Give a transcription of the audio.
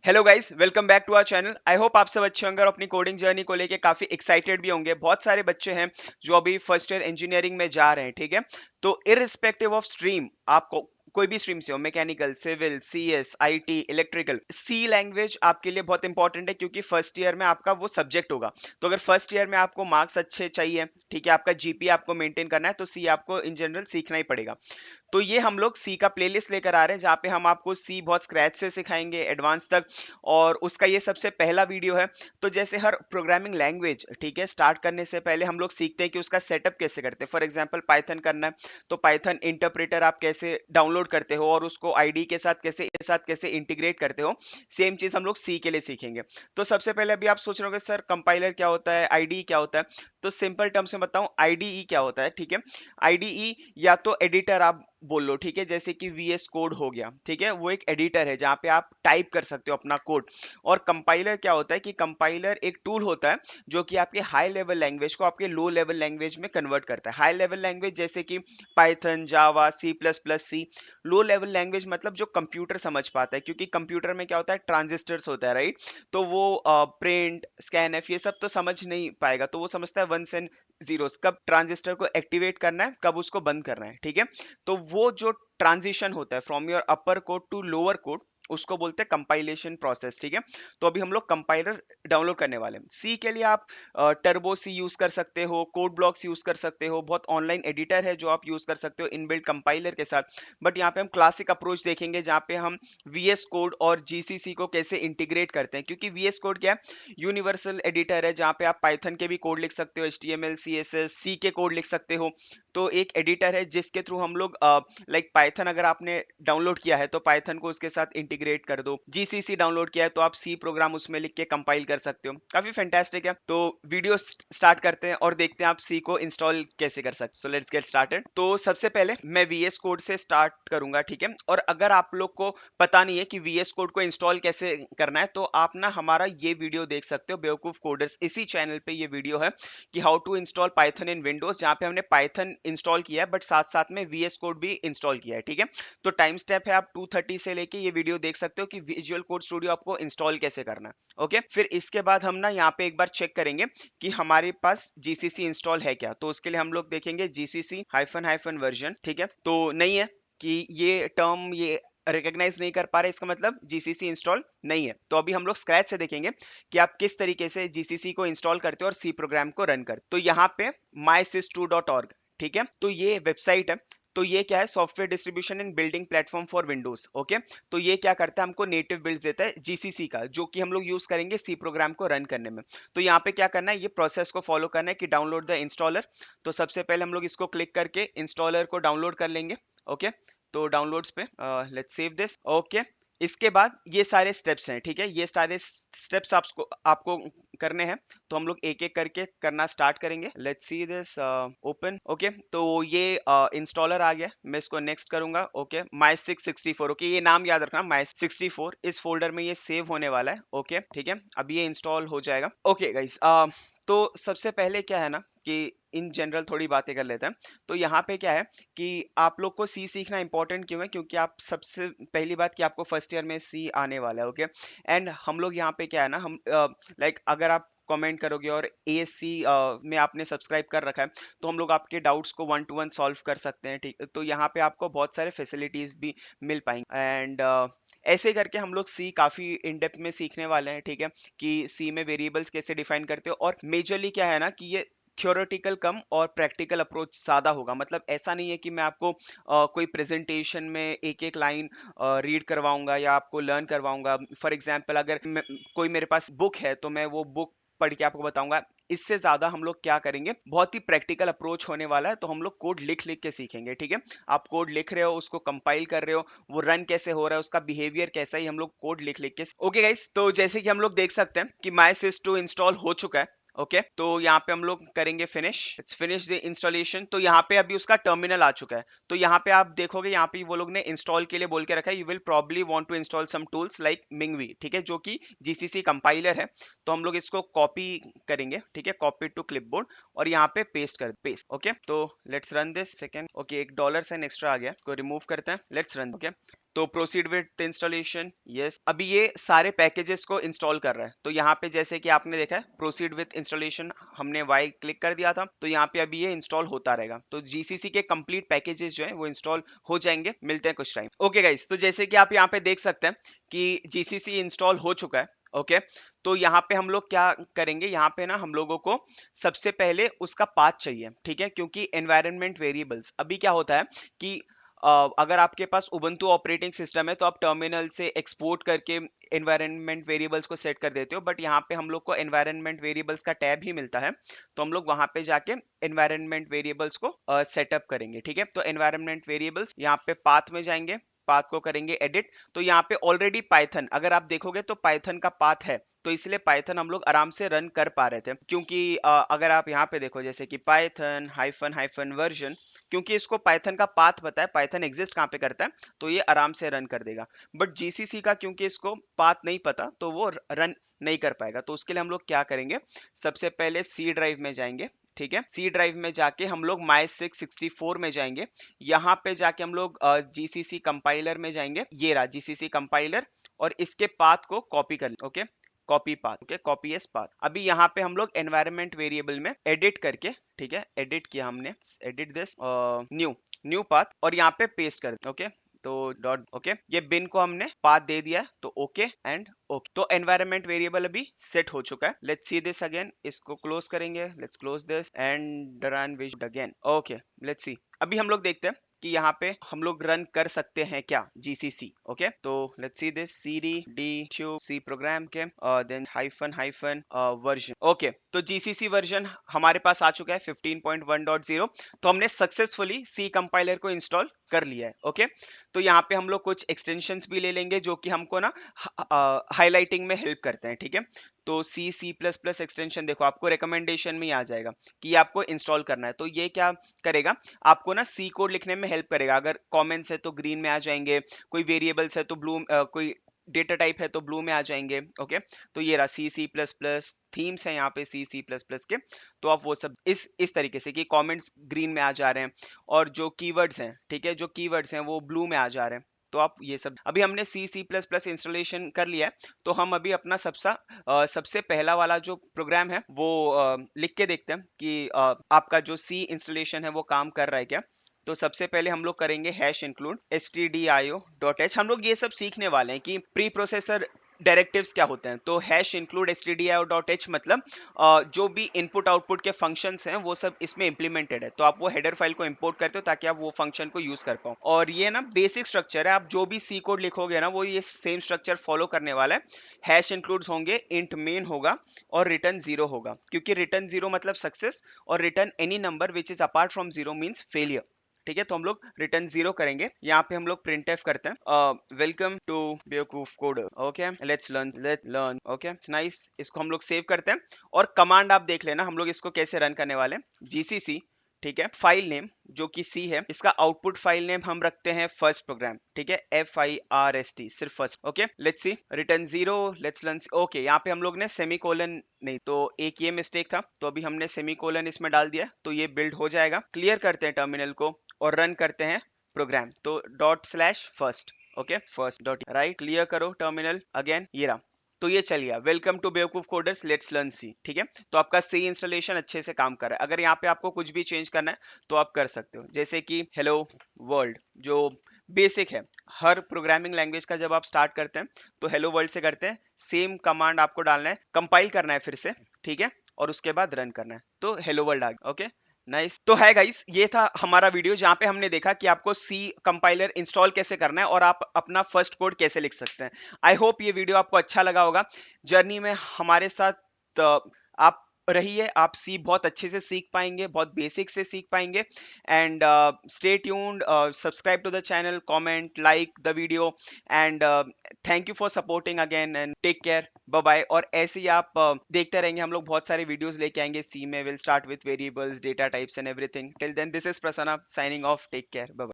Hello guys, welcome back to our channel. I hope आप सब अच्छे होंगे और अपनी कोडिंग जर्नी को लेके काफी एक्साइटेड भी होंगे। बहुत सारे बच्चे हैं जो अभी फर्स्ट ईयर इंजीनियरिंग में जा रहे हैं, ठीक है। तो इररिस्पेक्टिव ऑफ स्ट्रीम, आपको कोई भी स्ट्रीम से हो, mechanical, civil, CS, IT, electrical, C language आपके लिए बहुत इंपॉर्टेंट है क्योंकि फर्स्ट ईयर में आपका वो सब्जेक्ट होगा। तो अगर फर्स्ट ईयर में आपको मार्क्स अच्छे चाहिए, ठीक है, आपका जीपी आपको मेंटेन करना है, तो सी आपको इन जनरल सीखना ही पड़ेगा। तो ये हम लोग सी का प्लेलिस्ट लेकर आ रहे हैं जहाँ पे हम आपको सी बहुत स्क्रैच से सिखाएंगे एडवांस तक। और उसका ये सबसे पहला वीडियो है। तो जैसे हर प्रोग्रामिंग लैंग्वेज, ठीक है, स्टार्ट करने से पहले हम लोग सीखते हैं कि उसका सेटअप कैसे करते हैं। फॉर एग्जांपल पाइथन करना है तो पाइथन इंटरप्रेटर आप कैसे डाउनलोड करते हो और उसको आईडी के साथ कैसे इंटीग्रेट करते हो। सेम चीज हम लोग सी के लिए सीखेंगे। तो सबसे पहले अभी आप सोच रहे हो सर कंपाइलर क्या होता है, आईडी क्या होता है। तो सिंपल टर्म्स में बताऊं, आईडीई क्या होता है, ठीक है। आईडीई या तो एडिटर आप बोल लो, ठीक है, जैसे कि वीएस कोड हो गया, ठीक है, वो एक एडिटर है जहां पे आप टाइप कर सकते हो अपना कोड। और कंपाइलर क्या होता है कि कंपाइलर एक टूल होता है जो कि आपके हाई लेवल लैंग्वेज को आपके लो लेवल लैंग्वेज में कन्वर्ट करता है। हाई लेवल लैंग्वेज जैसे कि पाइथन, जावा, सी प्लस प्लस, सी। लो लेवल लैंग्वेज मतलब जो कंप्यूटर समझ पाता है, क्योंकि कंप्यूटर में क्या होता है, ट्रांजिस्टर्स होता है, राइट। तो वो प्रिंट, स्कैन एफ, ये सब तो समझ नहीं पाएगा, तो वो समझता है वंस एंड जीरोस, कब ट्रांजिस्टर को एक्टिवेट करना है, कब उसको बंद करना है, ठीक है। तो वो जो ट्रांजिशन होता है from your upper code to lower code, उसको बोलते हैं कंपाइलेशन प्रोसेस, ठीक है। तो अभी हम लोग कंपाइलर डाउनलोड करने वाले हैं। सी के लिए आप टर्बो सी यूज कर सकते हो, कोड ब्लॉक्स यूज कर सकते हो, बहुत ऑनलाइन एडिटर है जो आप यूज कर सकते हो इनबिल्ट कंपाइलर के साथ। बट यहाँ पे हम क्लासिक अप्रोच देखेंगे जहाँ पे हम वीएस कोड और जीसीसी को कैसे इंटीग्रेट करते हैं, क्योंकि वीएस कोड क्या है, यूनिवर्सल एडिटर है जहाँ पे आप पाइथन के भी कोड लिख सकते हो, एचटीएमएल, सीएसएस, सी के कोड लिख सकते हो। तो एक एडिटर है जिसके थ्रू हम लोग लाइक पाइथन अगर आपने डाउनलोड किया है तो पाइथन को उसके साथ इंटीग्रेट कर दो, जीसीसी डाउनलोड किया है तो आप सी प्रोग्राम उसमें लिख के कंपाइल कर सकते हो। काफी फैंटास्टिक है। तो वीडियो स्टार्ट करते हैं और देखते हैं आप सी को इंस्टॉल कैसे कर सकते। So let's get started. तो सबसे पहले मैं वीएस कोड से स्टार्ट करूंगा, ठीक है। और अगर आप लोग को पता नहीं है कि वीएस कोड को इंस्टॉल कैसे करना है तो आप ना हमारा ये वीडियो देख सकते हो, बेवकूफ कोडर्स, इसी चैनल पे ये वीडियो है कि how to install Python in Windows, जहां पे हमने पाइथन इंस्टॉल किया है बट साथ साथ में वीएस कोड भी इंस्टॉल किया है, ठीक है। तो टाइम स्टेप है, आप 230 से लेके ये वीडियो देख सकते हो कि विजुअल कोड स्टूडियो आपको इंस्टॉल कैसे करना है। ओके, फिर इसके बाद हम ना यहाँ पे एक बार चेक करेंगे कि हमारे पास जीसीसी इंस्टॉल है क्या। तो उसके लिए हम लोग देखेंगे जीसीसी हाइफन हाइफन वर्जन, ठीक है। तो नहीं है कि ये टर्म ये रिकॉग्नाइज नहीं कर पा रहे, इसका मतलब जीसीसी इंस्टॉल नहीं है। तो अभी हम लोग स्क्रैच से देखेंगे कि आप किस तरीके से जीसीसी को इंस्टॉल करते हो और सी प्रोग्राम को रन करते हो। तो यहाँ पे mysys2.org, ठीक है, तो ये वेबसाइट है। तो ये क्या है, software distribution and building platform for Windows. Okay, तो ये क्या करता है, हमको नेटिव बिल्ड्स देता है जीसीसी का, जो कि हम लोग यूज करेंगे सी प्रोग्राम को रन करने में। तो यहाँ पे क्या करना है, ये प्रोसेस को फॉलो करना है कि डाउनलोड द इंस्टॉलर। तो सबसे पहले हम लोग इसको क्लिक करके इंस्टॉलर को डाउनलोड कर लेंगे। ओके, तो डाउनलोड्स पे लेट्स सेव दिस। ओके, इसके बाद ये सारे स्टेप्स हैं, ठीक है, ये सारे स्टेप्स आपको आपको करने हैं। तो हम लोग एक एक करके करना स्टार्ट करेंगे। Let's see this open. Okay, तो ये इंस्टॉलर आ गया, मैं इसको नेक्स्ट करूंगा। ओके, माई 664, ओके, ये नाम याद रखना, माई 64, इस फोल्डर में ये सेव होने वाला है। ओके, ठीक है, अब ये इंस्टॉल हो जाएगा। ओके गाइस, तो सबसे पहले क्या है ना कि इन जनरल थोड़ी बातें कर लेते हैं। तो यहाँ पे क्या है कि आप लोग को सी सीखना इंपॉर्टेंट क्यों है, क्योंकि आप सबसे पहली बात कि आपको फर्स्ट ईयर में सी आने वाला है। ओके, एंड हम लोग यहाँ पे क्या है ना, हम लाइक अगर आप कमेंट करोगे और एएससी में आपने सब्सक्राइब कर रखा है तो हम लोग आपके डाउट्स को 1 to 1 सॉल्व कर सकते हैं, ठीक। तो यहाँ पे आपको बहुत सारे फैसिलिटीज भी मिल पाएंगे एंड ऐसे करके हम लोग सी काफी इन डेप्थ में सीखने वाले हैं, ठीक है, कि सी में वेरिएबल्स कैसे डिफाइन करते हो। और मेजरली क्या है ना कि ये थ्योरेटिकल कम और प्रैक्टिकल अप्रोच ज्यादा होगा। मतलब ऐसा नहीं है कि मैं आपको कोई प्रेजेंटेशन में एक एक लाइन रीड करवाऊंगा या आपको लर्न करवाऊंगा। फॉर एग्जांपल अगर कोई मेरे पास बुक है तो मैं वो बुक पढ़ के आपको बताऊंगा। इससे ज्यादा हम लोग क्या करेंगे, बहुत ही प्रैक्टिकल अप्रोच होने वाला है। तो हम लोग कोड लिख लिख के सीखेंगे, ठीक है। आप कोड लिख रहे हो, उसको कंपाइल कर रहे हो, वो रन कैसे हो रहा है, उसका बिहेवियर कैसा है, हम लोग कोड लिख लिख के। ओके गाइस, तो जैसे कि हम लोग देख सकते हैं कि mysys2 इंस्टॉल हो चुका है। ओके, तो यहाँ पे हम लोग करेंगे finish, it's finish the installation. तो यहाँ पे अभी उसका टर्मिनल आ चुका है। तो यहाँ पे आप देखोगे, यहाँ पे वो लोग ने इंस्टॉल के लिए बोल के रखा है, you will probably want to install some tools like MinGW, ठीक है, जो कि जीसीसी कंपाइलर है। तो हम लोग इसको कॉपी करेंगे, ठीक है, कॉपी टू क्लिपबोर्ड, और यहाँ पे पेस्ट। ओके, तो let's run this. Second, okay, एक डॉलर साइन एक्स्ट्रा आ गया, इसको रिमूव करते हैं, लेट्स रन। ओके, तो प्रोसीड विद इंस्टॉलेशन, यस। अभी ये सारे पैकेजेस को इंस्टॉल कर रहा है, तो यहाँ पे जैसे कि आपने देखा है प्रोसीड विद इंस्टॉलेशन, हमने वाई क्लिक कर दिया था, तो यहाँ पे अभी ये इंस्टॉल होता रहेगा। तो जीसीसी के कंप्लीट पैकेजेस जो है वो इंस्टॉल हो जाएंगे। मिलते हैं कुछ टाइम। ओके गाइस, तो जैसे कि आप यहाँ पे देख सकते हैं कि जीसीसी इंस्टॉल हो चुका है। ओके, तो यहाँ पे हम लोग क्या करेंगे, यहाँ पे ना हम लोगों को सबसे पहले उसका पाथ चाहिए, ठीक है, क्योंकि एनवायरनमेंट वेरिएबल्स, अभी क्या होता है कि अगर आपके पास उबंटू ऑपरेटिंग सिस्टम है तो आप टर्मिनल से एक्सपोर्ट करके एनवायरनमेंट वेरिएबल्स को सेट कर देते हो, बट यहाँ पे हम लोग को एनवायरनमेंट वेरिएबल्स का टैब ही मिलता है, तो हम लोग वहां पे जाके एनवायरनमेंट वेरिएबल्स को सेटअप करेंगे, ठीक है। तो एनवायरनमेंट वेरिएबल्स, यहाँ पे पाथ में जाएंगे, पाथ को करेंगे एडिट, तो यहाँ पे ऑलरेडी पाइथन, अगर आप देखोगे तो पाइथन का पाथ है, तो इसलिए पाइथन हम लोग आराम से रन कर पा रहे थे, क्योंकि अगर आप यहाँ पे देखो जैसे कि पाइथन हाइफन हाइफन वर्जन, क्योंकि इसको पाइथन का पाथ पता है, पाइथन एग्जिस्ट कहाँ पे करता है, तो ये आराम से रन कर देगा। बट जीसीसी का क्योंकि इसको पाथ नहीं पता, तो वो रन नहीं कर पाएगा। तो उसके लिए हम लोग क्या करेंगे, सबसे पहले सी ड्राइव में जाएंगे, ठीक है। सी ड्राइव में जाके हम लोग my664 में जाएंगे, यहाँ पे जाके हम लोग जीसीसी कंपाइलर में जाएंगे, ये रहा जीसीसी कंपाइलर, और इसके पाथ को कॉपी कर, okay, copy path, okay, copy S path. अभी यहाँ पे हम लोग एनवायरनमेंट वेरिएबल में एडिट करके, ठीक है, एडिट किया हमने, edit this new new path, और यहाँ पे पेस्ट कर, ओके, तो डॉट, ओके, ये बिन को हमने पाथ दे दिया है, तो ओके एंड ओके। तो एनवायरनमेंट वेरिएबल अभी सेट हो चुका है। लेट्स सी दिस अगेन, इसको क्लोज करेंगे, let's close this and run which again, okay, let's see. अभी हम लोग देखते हैं कि यहाँ पे हम लोग रन कर सकते हैं क्या जीसीसी, ओके। तो let's see this cd d C program के then hyphen hyphen version, okay. तो जीसीसी वर्जन हमारे पास आ चुका है 15.1.0, तो हमने सक्सेसफुली सी कंपाइलर को इंस्टॉल कर लिया है, ओके। तो यहाँ पे हम लोग कुछ एक्सटेंशंस भी ले लेंगे जो कि हमको ना हाईलाइटिंग में हेल्प करते हैं, ठीक है। तो सी सी प्लस प्लस एक्सटेंशन देखो आपको रिकमेंडेशन में ही आ जाएगा कि आपको इंस्टॉल करना है, तो ये क्या करेगा, आपको ना सी कोड लिखने में हेल्प करेगा। अगर कमेंट्स है तो ग्रीन में आ जाएंगे, कोई वेरिएबल्स है तो ब्लू, कोई डेटा टाइप है तो ब्लू में आ जाएंगे, ओके। तो ये रहा सी सी प्लस प्लस, थीम्स है यहाँ पे सी सी प्लस प्लस के, तो आप वो सब इस तरीके से कि कमेंट्स ग्रीन में आ जा रहे हैं, और जो कीवर्ड्स हैं, ठीक है, जो कीवर्ड्स हैं वो ब्लू में आ जा रहे हैं, तो आप ये सब, अभी हमने सी सी प्लस प्लस इंस्टॉलेशन कर लिया है, तो हम अभी अपना सबसे पहला वाला जो प्रोग्राम है वो लिख के देखते हैं कि आपका जो सी इंस्टॉलेशन है वो काम कर रहा है क्या। तो सबसे पहले हम लोग करेंगे हैश इंक्लूड stdio.h, हम लोग ये सब सीखने वाले हैं कि प्री प्रोसेसर डायरेक्टिव्स क्या होते हैं। तो हैश इंक्लूड stdio.h मतलब जो भी इनपुट आउटपुट के फंक्शंस हैं वो सब इसमें इंप्लीमेंटेड है, तो आप वो हेडर फाइल को इंपोर्ट करते हो ताकि आप वो फंक्शन को यूज कर पाओ। और ये ना बेसिक स्ट्रक्चर है, आप जो भी सी कोड लिखोगे ना वो ये सेम स्ट्रक्चर फॉलो करने वाला है। हैश इंक्लूड्स होंगे, इंट मेन होगा, और रिटर्न जीरो होगा, क्योंकि रिटर्न जीरो मतलब सक्सेस, और return any number which is apart from zero means failure, ठीक है। तो हम लोग रिटर्न जीरो करेंगे, यहाँ पे हम लोग प्रिंट एफ करते हैं welcome to Bewakoof coder, okay, let learn, okay, nice. इसको हम लोग सेव करते हैं, और कमांड आप देख लेना हम लोग इसको कैसे रन करने वाले हैं। जीसीसी, ठीक है, फाइल नेम जो कि सी है, इसका आउटपुट फाइल नेम हम रखते हैं फर्स्ट प्रोग्राम, ठीक है, FIRST, सिर्फ first, okay. Let's see, return zero, let's learn, okay. यहाँ पे हम लोग ने सेमीकोलन नहीं, तो एक ये मिस्टेक था, तो अभी हमने सेमीकोलन इसमें डाल दिया, तो ये बिल्ड हो जाएगा। क्लियर करते हैं टर्मिनल को और रन करते हैं प्रोग्राम, तो ./first, okay, first dot right, clear करो टर्मिनल अगेन, ये रहा। तो ये चल गया, वेलकम टू बेवकूफ कोडर्स लेट्स लर्न सी, ठीक है। तो आपका सी इंस्टॉलेशन अच्छे से काम कर रहा है। अगर यहाँ पे आपको कुछ भी चेंज करना है तो आप कर सकते हो, जैसे कि हेलो वर्ल्ड जो बेसिक है, हर प्रोग्रामिंग लैंग्वेज का जब आप स्टार्ट करते हैं तो हेलो वर्ल्ड से करते हैं, सेम कमांड आपको डालना है, कंपाइल करना है फिर से, ठीक है, और उसके बाद रन करना है, तो हेलो वर्ल्ड आ गया, ओके, नाइस। तो है गाइस, ये था हमारा वीडियो जहां पे हमने देखा कि आपको सी कंपाइलर इंस्टॉल कैसे करना है और आप अपना फर्स्ट कोड कैसे लिख सकते हैं। आई होप ये वीडियो आपको अच्छा लगा होगा। जर्नी में हमारे साथ आप रहिए, आप सी बहुत अच्छे से सीख पाएंगे, बहुत बेसिक से सीख पाएंगे। And stay tuned, subscribe to the channel, comment, like the video, and thank you for supporting again, and take care, bye bye. और ऐसे ही आप देखते रहेंगे, हम लोग बहुत सारे वीडियोस लेके आएंगे सी में, will start with variables, data types and everything. Till then, this is Prasanna signing off, take care, bye bye.